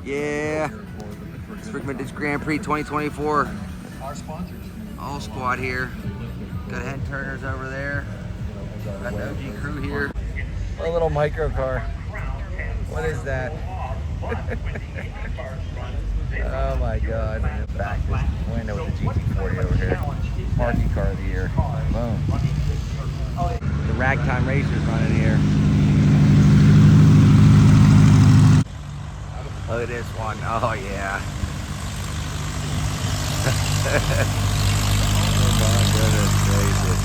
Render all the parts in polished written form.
Yeah. Pittsburgh Vintage Grand Prix 2024. AllSquad here. Got Headturners over there. Got the OG crew here. A little micro car. What is that? Oh my God. Back this window with the GT40 over here. Marquee car of the year. Boom. The Ragtime Racers running here. Look at this one. Oh yeah. Oh my goodness gracious.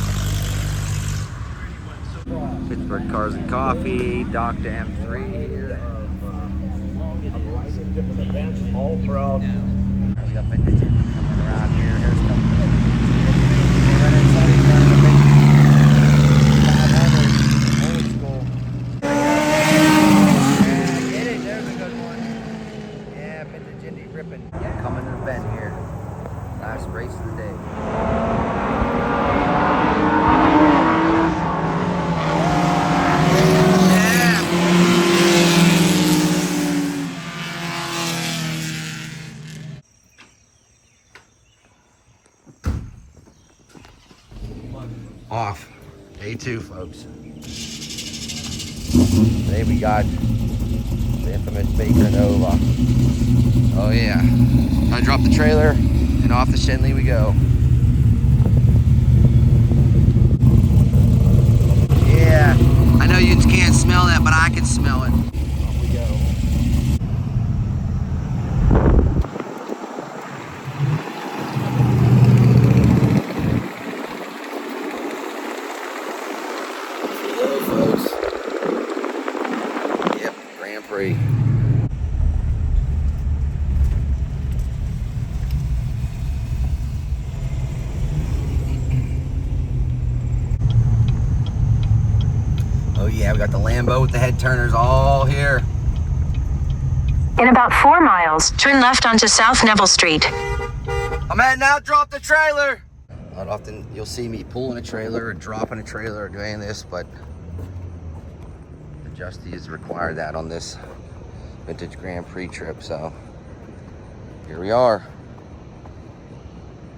Pittsburgh Cars N Coffee, Dr. M3 here. All proud. We got vintage Indy coming around here. Here's some. Old school. Yeah, get it. There's a good one. Yeah, vintage Indy ripping. Coming to the bend here. Last race of the day. Off. Day 2, folks. Today we got the infamous Baker Nova. Oh yeah. I dropped the trailer and off the Schenley we go. Yeah. I know you can't smell that, but I can smell it. Off we go. Prix. Oh yeah, we got the Lambo with the Headturners all here. In about 4 miles, turn left onto South Neville Street. I'm heading out, drop the trailer. Not often you'll see me pulling a trailer or dropping a trailer or doing this, but the Justy has required that on this Vintage Grand Prix trip, so here we are,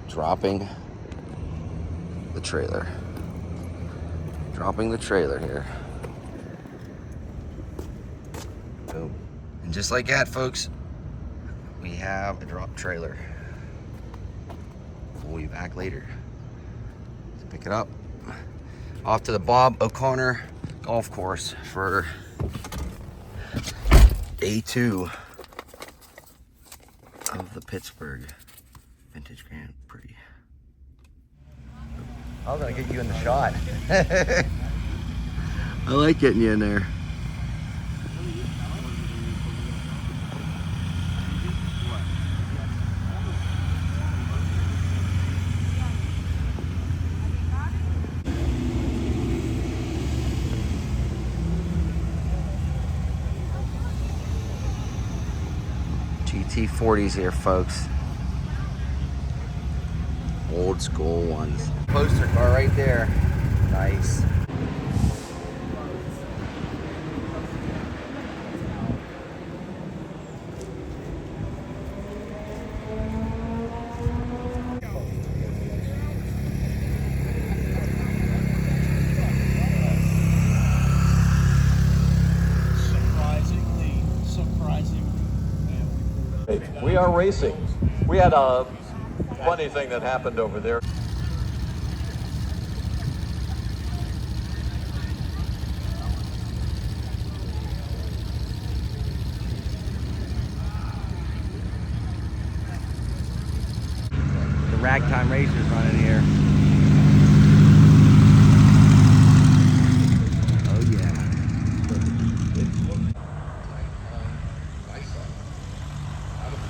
dropping the trailer. Dropping the trailer here. Boom. And just like that, folks, we have a drop trailer. We'll be back later to pick it up. Off to the Bob O'Connor golf course for Day 2 of the Pittsburgh Vintage Grand Prix. I was gonna get you in the shot. I like getting you in there. GT40s here, folks. Old school ones. Poster car right there. Nice. We are racing. We had a funny thing that happened over there. The Ragtime Racers running here. Oh yeah.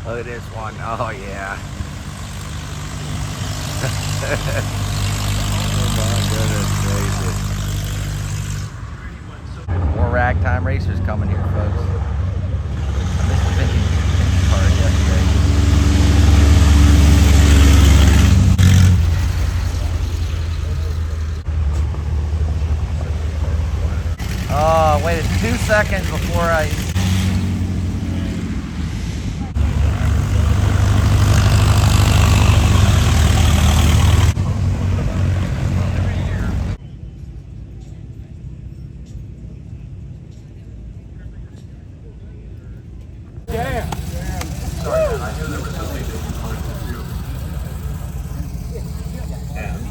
Look at this one. Oh yeah. Oh my goodness gracious. More Ragtime Racers coming here, folks. I missed the vintage cars yesterday. Oh, waited 2 seconds before I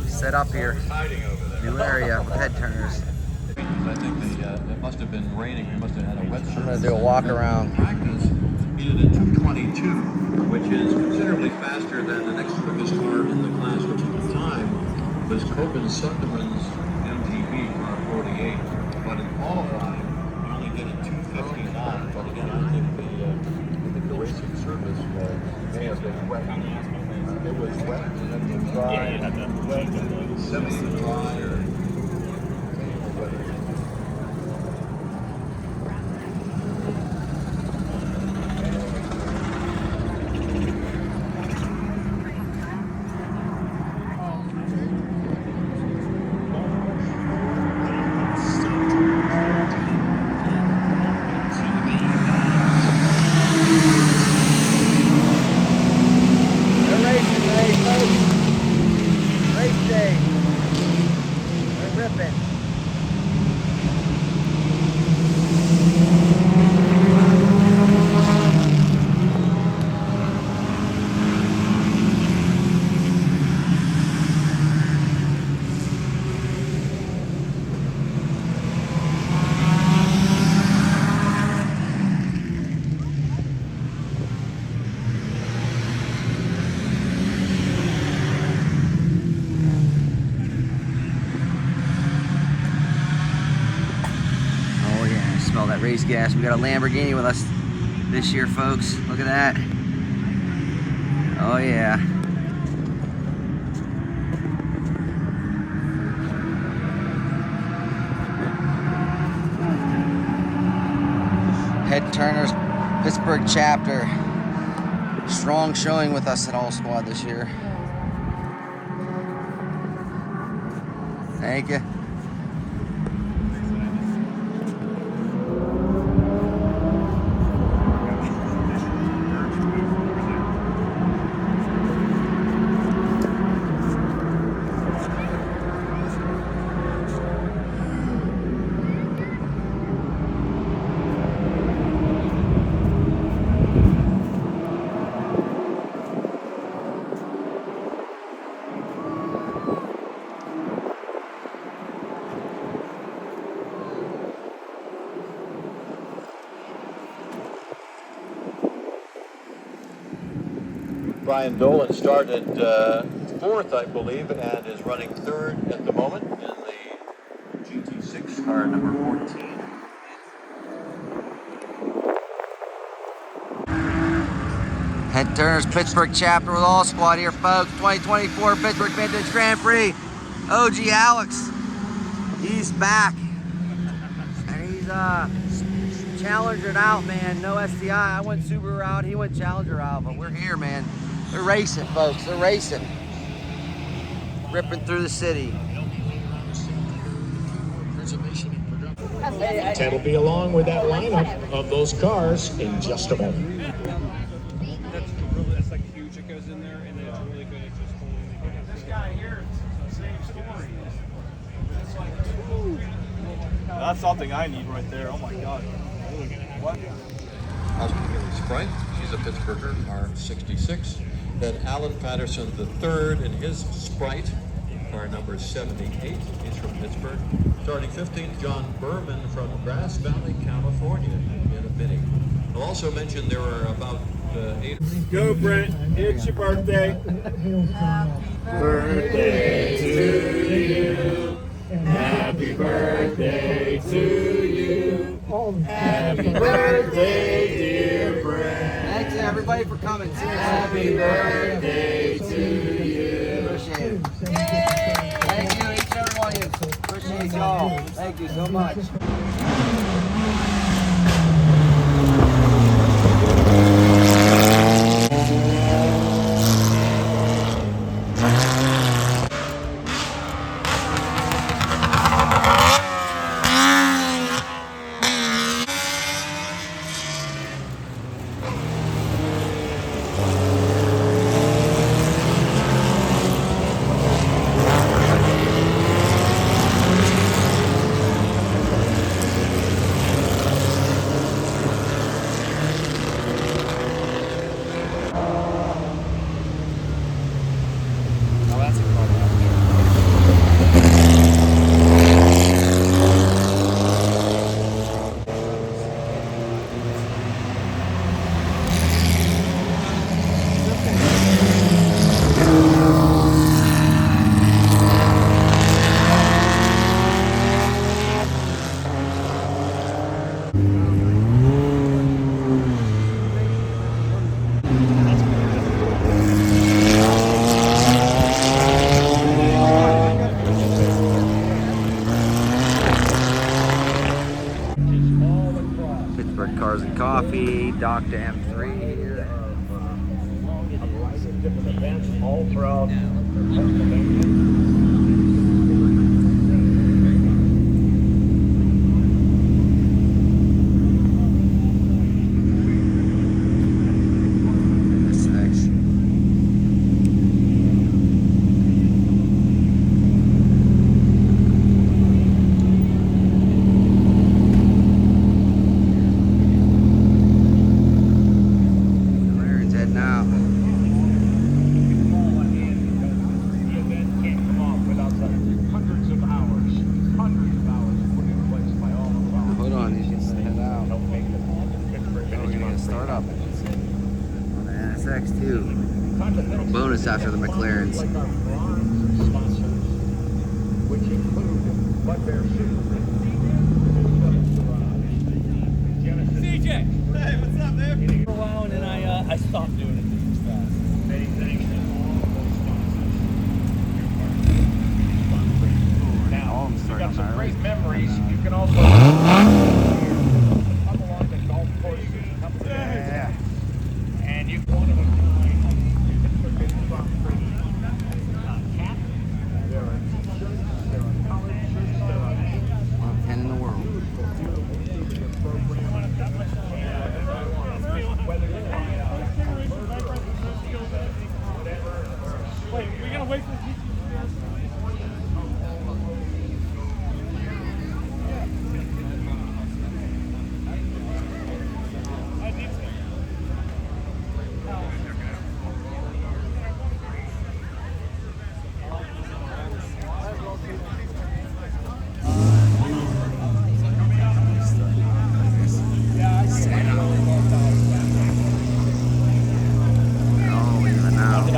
Set up here. New area with head turners. I think it must have been raining. We must have had a wet surface. I'm gonna do a walk around. Practice he did a 222, which is considerably faster than the next quickest car in the class, which at the time was Copen Sunderman's MTB car 48. But in qualifying, he only did a 259. But again, I think the racing surface may have been wet. It was wet and then it was dry. Yeah, you had the wet and the Semi-dry or weather. Smell that race gas. We got a Lamborghini with us this year, folks. Look at that. Oh yeah. Headturners Pittsburgh Chapter. Strong showing with us at AllSquad this year. Thank you. Brian Dolan started fourth, I believe, and is running third at the moment in the GT6 car number 14. Headturners Pittsburgh Chapter with AllSquad here, folks. 2024 Pittsburgh Vintage Grand Prix. OG Alex, he's back, and he's Challenger out, man. No STI. I went Subaru out, he went Challenger out, but we're here, man. They're racing, folks. They're racing. Ripping through the city. Ted will be along with that lineup of those cars in just a moment. That's like huge. It goes in there, and then it's really good at just holding the. This guy here, same story. It's like, ooh. That's something I need right there. Oh my God. What? Sprite, she's a Pittsburgher, R66. Then Alan Patterson III in his Sprite, car number 78. He's from Pittsburgh. Starting 15th, John Berman from Grass Valley, California, in a Mini. I'll also mention there are about 8. Go, Brent. It's your birthday. Birthday to you. Happy birthday to you. Happy birthday, dear Brent. Thanks to everybody for coming. Happy birthday to you. Appreciate it. Thank you, each and every one of you. Appreciate y'all. Thank you so much. Jam 3 here. A variety of different events all throughout Pennsylvania. Bonus after the McLarens. CJ! Hey, what's up, man? For a while, and then I stopped doing it too fast. Many thanks to all of those sponsors. Now, you've got some great memories. You can also come along the golf course a couple of days. And you one of a kind. Cap. There are t-shirts, there are collared shirts, there are 10 in the world. Wait, we gotta wait for the teacher.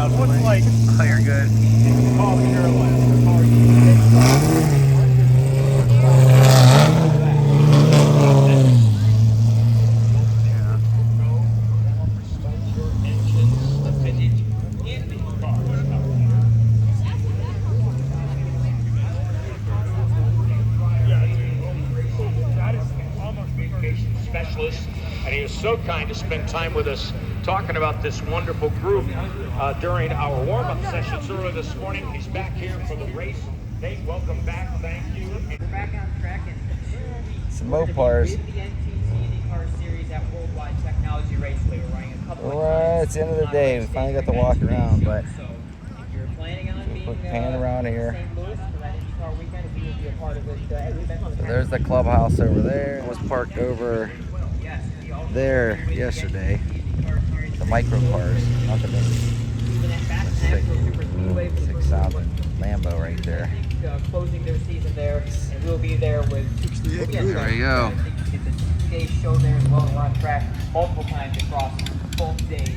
What's like? Oh, you're good. Call Carolina. Specialist, and he was so kind to spend time with us talking about this wonderful group during our warm-up sessions earlier this morning. He's back here for the race. Nate, welcome back. Thank you. We're back on track in 2 weeks. Some Mopars. With the NTC Car Series at Worldwide Technology Raceway. We're running a couple of Well, it's the end of the day. We finally got to walk around, but so if you're planning on being pan around here. St. Louis for that IndyCar weekend, if you would be a part of it, every event was So there's the clubhouse over there. It was parked over there yesterday. The micro cars, not the big 6,000 Lambo right there. Closing their season there, and we'll be there with. There you go. Get the 2-day show there as well. We're on track multiple times across both days.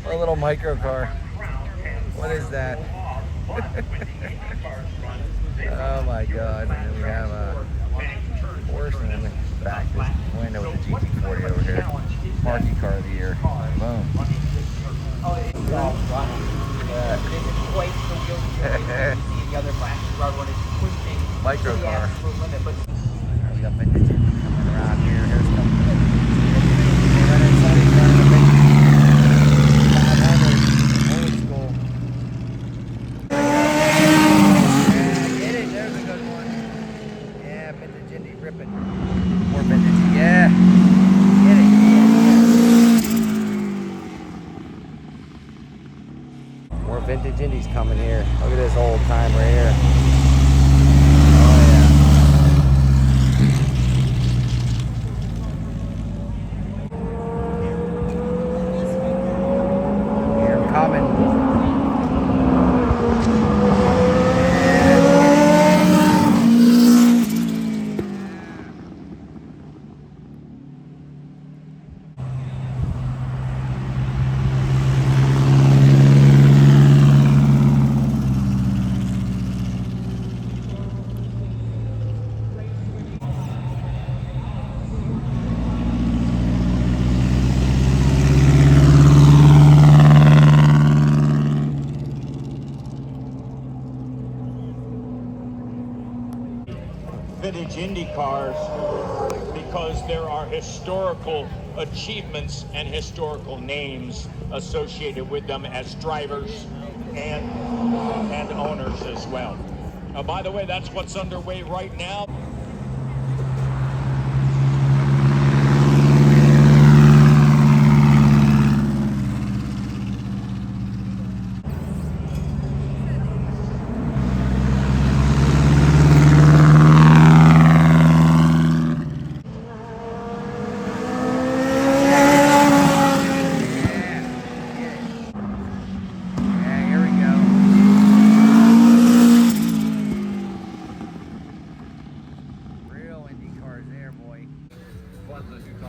A little micro car. What is that? Oh my God! And then we have a Porsche in the back. This window with the GT40 over here. Marquee car of the year. Boom. Micro car. We got vintage coming around here. Here's some. Old school. Yeah, get it. There's a good one. Yeah, vintage Indy ripping. More vintage. Yeah. Get it. More vintage Indies coming here. Look at this old time right here. Oh yeah. Here I'm coming. Vintage Indy cars because there are historical achievements and historical names associated with them as drivers and owners as well. By the way, that's what's underway right now.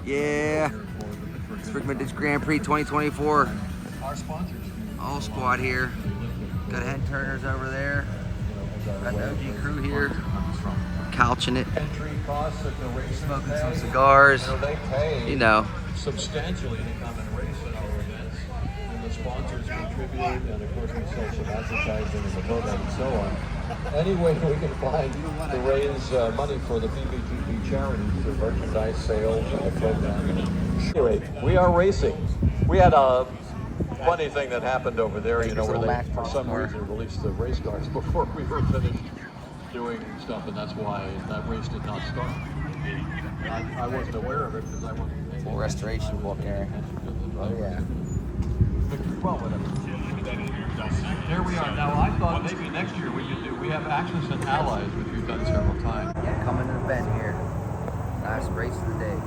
Yeah, Pittsburgh Vintage Grand Prix 2024. AllSquad here. Got Headturners over there. Got the OG crew here. Couching it. Smoking some cigars. You know. Substantially to come and race at our events, and the sponsors contribute, and of course we sell some advertising in the program and so on. Any way we can find to raise money for the PVGP charities, for merchandise sales and the program. Anyway, we are racing. We had a funny thing that happened over there, you know, where they, for some reason, released the race cars before we were finished doing stuff, and that's why that race did not start. I wasn't aware of it because I wasn't. Full restoration book there. Oh yeah. Well, whatever. Here we are. Now I thought maybe next year we could do. We have Access and Allies, which we've done several times. Yeah, coming to the bend here. Last race of the day.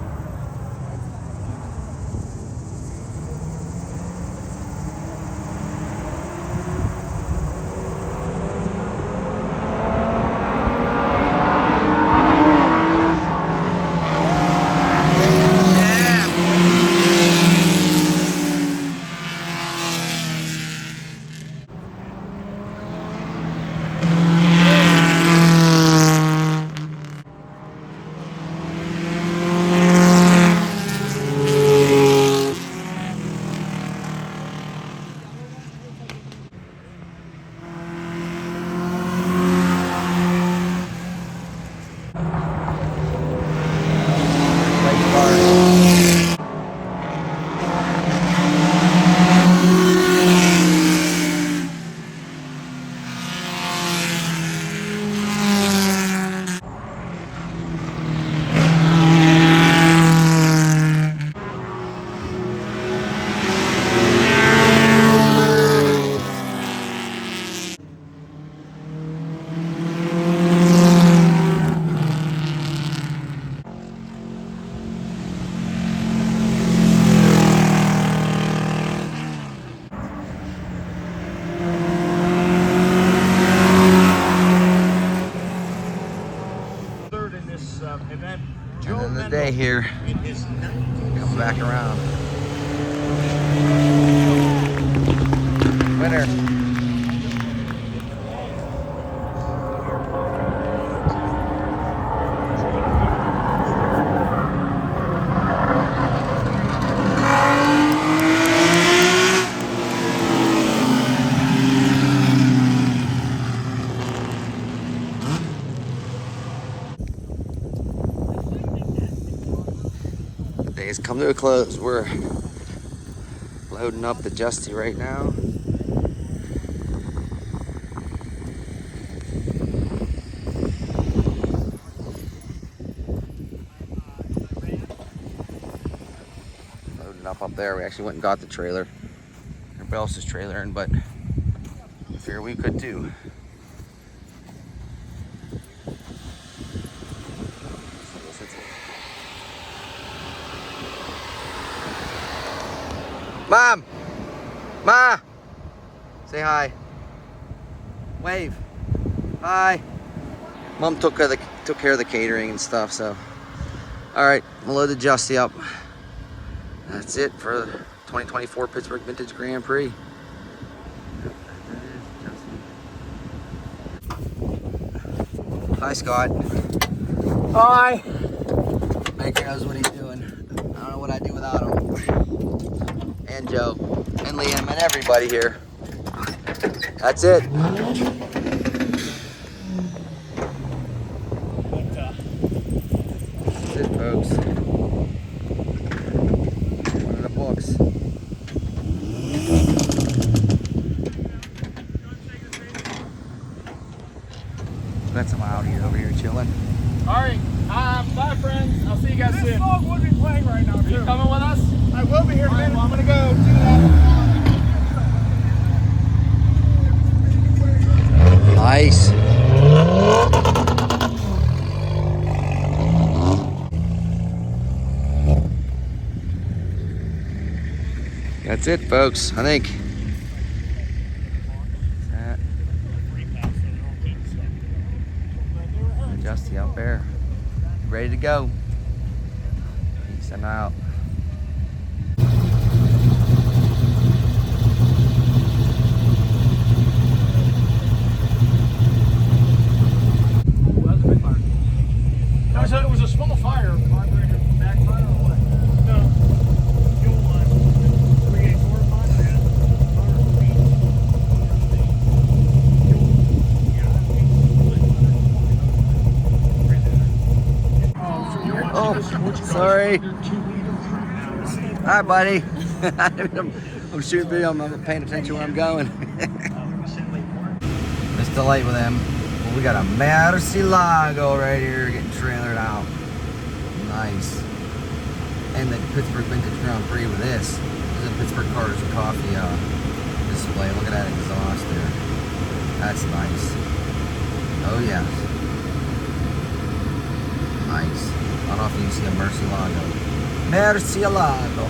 End of the day here. Come back around. Winner. Day's come to a close. We're loading up the Justy right now. Loading up there. We actually went and got the trailer. Everybody else is trailering, but I figured we could too. Mom! Ma! Say hi. Wave. Hi. Mom took care of the catering and stuff, so. Alright, we'll load the Justy up. That's it for the 2024 Pittsburgh Vintage Grand Prix. Hi, Scott. Hi. Baker knows what he's doing. I don't know what I'd do without him. And Joe, and Liam, and everybody here. That's it. That's it, folks. got some Audi over here chilling. All right. Bye, friends. I'll see you guys soon. This song would be playing right now, too. Are you coming with us? I will be here in a minute. Well, I'm going to go do that. Nice. That's it, folks. I think. That. Justy out there. Ready to go. Peace and out. It was a small fire. Carburetor backfire or what? No. Fuel line. 384 Oh, sorry. Hi, buddy. I'm shooting video. I'm paying attention where I'm going. Missed the light with them. Well, we got a Murcielago right here getting trailered out. Nice. And the Pittsburgh Vintage Grand Prix with this. This is a Pittsburgh Cars N Coffee display. Look at that exhaust there. That's nice. Oh, yeah. Nice. I don't know if you can see a Murcielago. Murcielago.